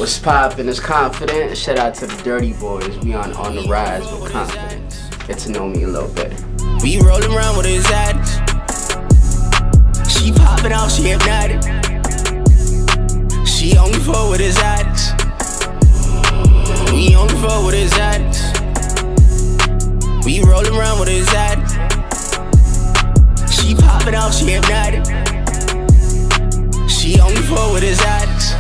What's poppin'? It's Konfiident. Shout out to the Durtty boys. We on the rise with confidence. Get to know me a little better. We rollin' around with his addicts. She poppin' out, she hypnotic. She only fuck with his addicts. We only fuck with his addicts. We rollin' around with his addicts. She poppin' out, she hypnotic. She only fuck with his addicts.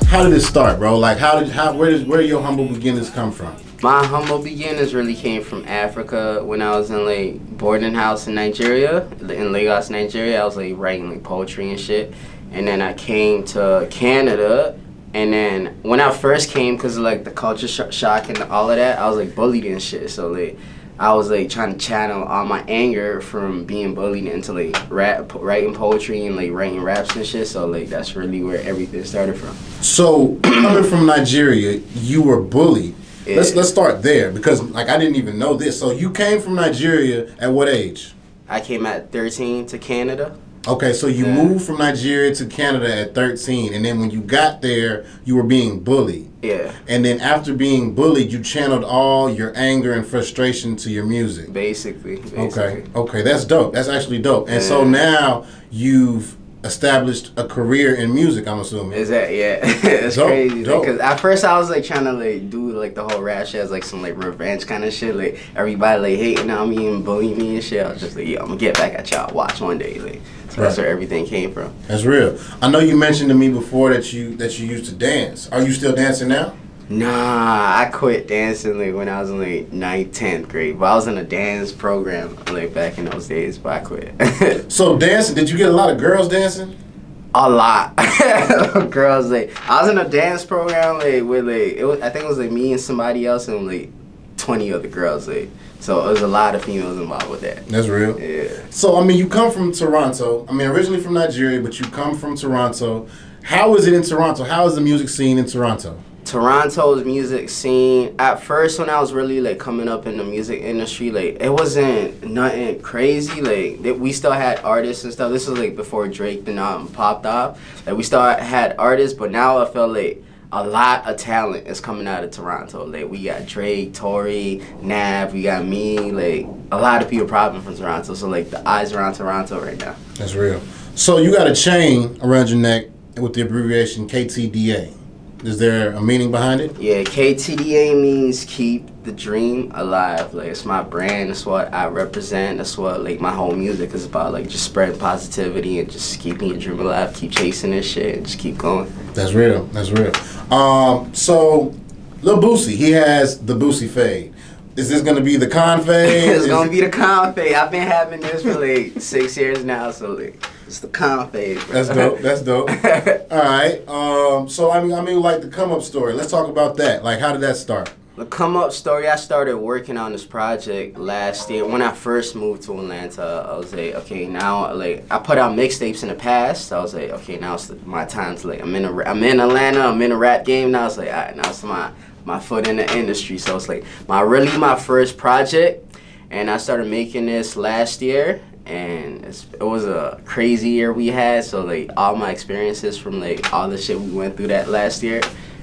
How did it start, bro? Like, where did your humble beginnings come from? My humble beginnings really came from Africa. When I was in like boarding house in Nigeria, in Lagos, Nigeria, I was like writing like poetry and shit. And then I came to Canada. And then when I first came, cause of like the culture shock and all of that, I was like bullied and shit. So like I was like trying to channel all my anger from being bullied into like writing poetry and like writing raps and shit. So like that's really where everything started from. So coming from Nigeria, you were bullied. Yeah. Let's start there, because like I didn't even know this. So you came from Nigeria at what age? I came at 13 to Canada. Okay, so you moved from Nigeria to Canada at 13, and then when you got there, you were being bullied. Yeah. And then after being bullied, you channeled all your anger and frustration to your music. Basically. Okay, that's dope. That's actually dope. And so now you've established a career in music, I'm assuming. Is that, yeah. It's dope, crazy. dope. Because at first I was like trying to like do like the whole rap shit as like some like revenge kind of shit. Like everybody like hating on me and bullying me and shit. I was just like, yo, I'm gonna get back at y'all. Watch one day. Like, so that's where everything came from. That's real. I know you mentioned to me before that you used to dance. Are you still dancing now? Nah, I quit dancing like when I was in like 9th, 10th grade. But I was in a dance program like back in those days, but I quit. So dancing, did you get a lot of girls dancing? A lot. Girls, like I was in a dance program like with like I think it was like me and somebody else and like 20 other girls, like, so it was a lot of females involved with that. That's real. Yeah. So I mean, you come from Toronto. I mean, originally from Nigeria, but you come from Toronto. How is it in Toronto? How is the music scene in Toronto? Toronto's music scene, at first when I was really like coming up in the music industry, like it wasn't nothing crazy. Like we still had artists and stuff. This was like before Drake then popped off. Like we still had artists, but now I feel like a lot of talent is coming out of Toronto. Like we got Drake, Tory, Nav, we got me. Like a lot of people popping from Toronto. So like the eyes around Toronto right now. That's real. So you got a chain around your neck with the abbreviation KTDA. Is there a meaning behind it? Yeah, KTDA means keep the dream alive. Like it's my brand, it's what I represent, that's what like my whole music is about, like just spreading positivity and just keeping your dream alive, keep chasing this shit and just keep going. That's real, that's real. So Lil Boosie, he has the Boosie fade. Is this gonna be the con fade? It's gonna be the con fade. I've been having this for like 6 years now, so like it's the con fade. That's dope. That's dope. All right. So I mean, like the come up story. Let's talk about that. Like, how did that start? The come up story, I started working on this project last year. When I first moved to Atlanta, I was like, okay, now like I put out mixtapes in the past. So I was like, okay, now it's my time to like I'm in Atlanta, I'm in a rap game now. It's like, all right, now it's my foot in the industry. So it's like my first project, and I started making this last year. And it was a crazy year we had, so like all my experiences from like all the shit we went through that last year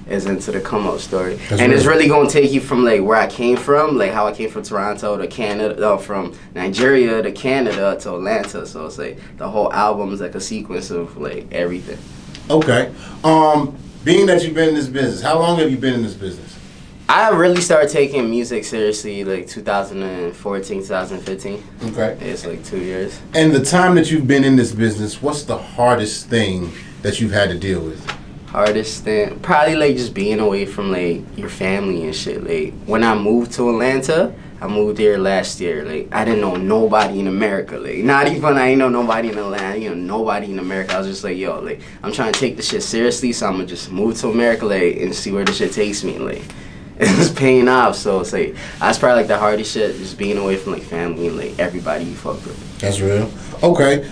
is into the come up story. It's really gonna take you from like where I came from, like how I came from Toronto to Canada, from Nigeria to Canada to Atlanta. So it's like the whole album is like a sequence of like everything. Okay. Being that you've been in this business, how long have you been in this business? I really started taking music seriously like 2014, 2015. Okay. It's like 2 years. And the time that you've been in this business, what's the hardest thing that you've had to deal with? Hardest thing? Probably like just being away from like your family and shit. Like when I moved to Atlanta, I moved here last year. Like I didn't know nobody in America. Like not even I ain't know nobody in Atlanta. You know nobody in America. I was just like, yo, like I'm trying to take this shit seriously, so I'm gonna just move to America, like, and see where this shit takes me. Like it's paying off. So it's like that's probably like the hardest shit, just being away from like family and like everybody you fuck with. That's real. Okay.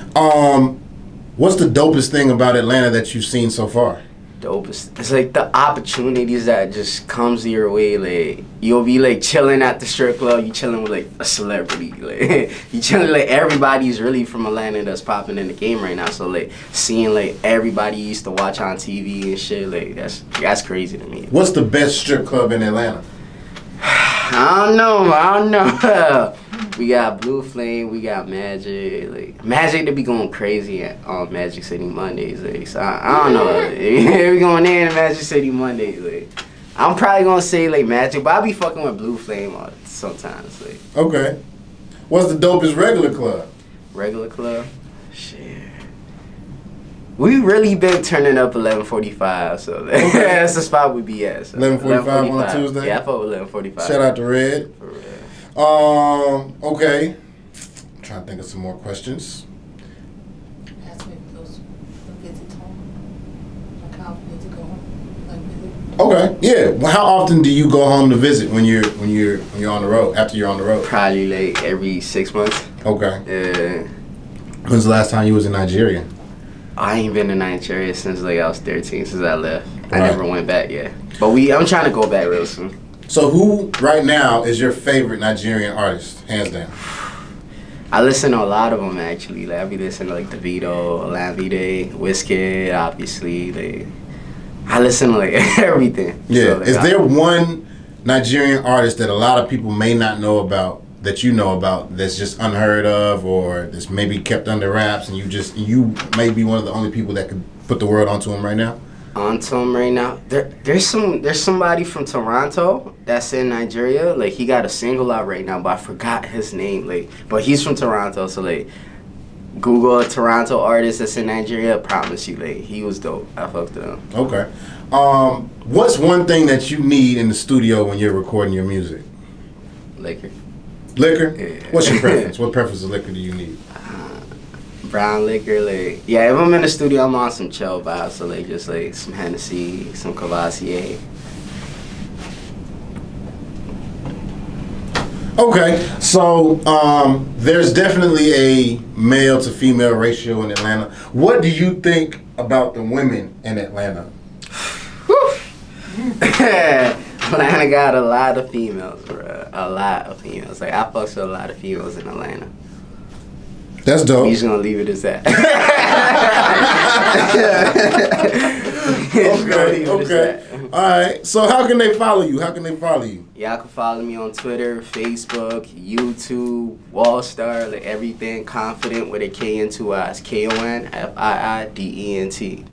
What's the dopest thing about Atlanta that you've seen so far? Dopest. It's like the opportunities that just comes your way. Like you'll be like chilling at the strip club, you chilling with like a celebrity. Like you chilling like everybody's really from Atlanta that's popping in the game right now. So like seeing like everybody you used to watch on TV and shit, like that's crazy to me. What's the best strip club in Atlanta? I don't know. We got Blue Flame, we got Magic. Like Magic, they be going crazy on Magic City Mondays. Like, so I don't know. We going in Magic City Mondays. Like, I'm probably gonna say like Magic, but I be fucking with Blue Flame sometimes. Like, okay. What's the dopest regular club? Regular club? Shit. We really been turning up 11:45, so that's the spot we be at. So 11:45 on a Tuesday? Yeah, I fuck with 11:45. Shout out to Red. For real. Okay. I'm trying to think of some more questions. Ask me those visits home. Like how often to go home? Like visit. Okay. Yeah. Well, how often do you go home to visit when you're on the road? After you're on the road? Probably like every 6 months. Okay. Yeah. When's the last time you was in Nigeria? I ain't been to Nigeria since like I was 13, since I left. I Right. never went back yet. But I'm trying to go back real soon. So who right now is your favorite Nigerian artist, hands down? I listen to a lot of them actually. Like I be listening to like Davido, Olamide, Wizkid, obviously. Like I listen to like everything. Yeah. So, like, Is there one Nigerian artist that a lot of people may not know about, that you know about, that's just unheard of, or that's maybe kept under wraps, and you may be one of the only people that could put the word onto him right now? Onto him right now. There's somebody from Toronto that's in Nigeria. Like he got a single out right now, but I forgot his name. Like, but he's from Toronto, so like Google a Toronto artist that's in Nigeria. I promise you, like he was dope. I fucked with him. Okay. What's one thing that you need in the studio when you're recording your music? Liquor. Liquor? Yeah. What's your preference? What preference of liquor do you need? Brown liquor, like yeah. If I'm in the studio, I'm on some chill vibes. So like just like some Hennessy, some Cavassier. Okay, so there's definitely a male to female ratio in Atlanta. What do you think about the women in Atlanta? Atlanta got a lot of females, bro. A lot of females. Like I fucks with a lot of females in Atlanta. That's dope. We just gonna leave it as that. Okay. All right. So how can they follow you? Y'all can follow me on Twitter, Facebook, YouTube, Wallstar, like everything. Konfiident with a K and two I's. Konfiident.